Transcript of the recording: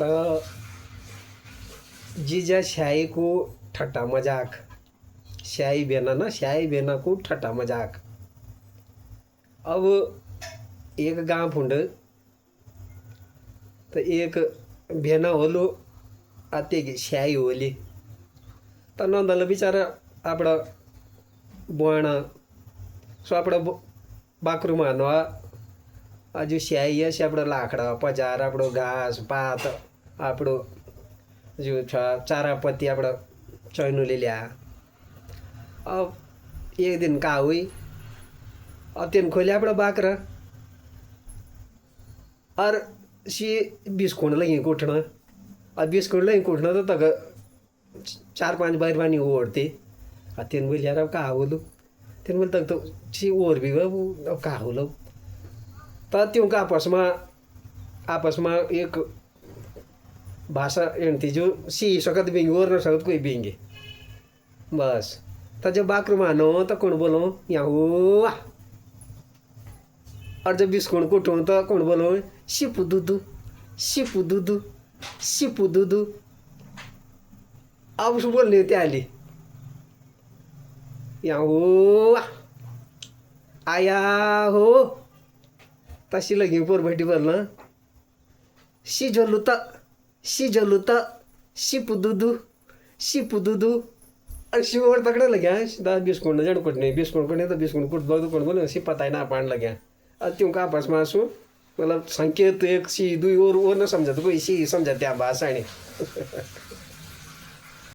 तो जीजा शाही को ठट्टा मजाक, शाही बेना ना, शाही बेना को ठट्टा मजाक। अब एक गाँव फुंड तो एक बेना होलो आते की शाही होली तर नंदाला बिचारा आपड़ा बुवाणा सो आपड़ा बाकरूम हानवा जो शाही है आपड़ा लाकड़ा पजार आपड़ो घास पात आपड़ो जो छ चारापत्ती आपड़ा चैनु ले लिया। अब एक दिन का हुई अब तीन खोले आपड़ा बाकरा और सी बिस्कुट लगी कुटना और बिस्कुट लगी कुटना तो तक 4-5 बारबानी ओढ़ते तीन बोल यार अब कहा बोलूँ तीन बोल तक तो सी और भी अब कहा बोलो तो त्यों का आपस में एक भाषा एंती जो सी सकत बिंगे और न सकत कोई बिंगे बस तो जब बाकरू मानो तो कौन बोलो यहाँ हुआ और जब बिस्कुट कुटूँ तो कौन बोलो सिपू दूदू सिपू दूदू सिपू दूदू। अब उसको बोलने होते आली यहाँ हो आया हो तशी लगी पोर भेटी बोलना शिजलुता सिपू दूदू सिपू दूदू और शिवर तकड़ा लग्या दाद बिस्कुट न जड़ कुटने बिस्कुट कुटने तो बिस्कुट कुट दो कौन बोले सी पता ही ना पान लग्या और त्यों का आपस में आसू मतलब संकेत एक सी दुई और न समझा तो कोई सी समझा त्या भाषा नहीं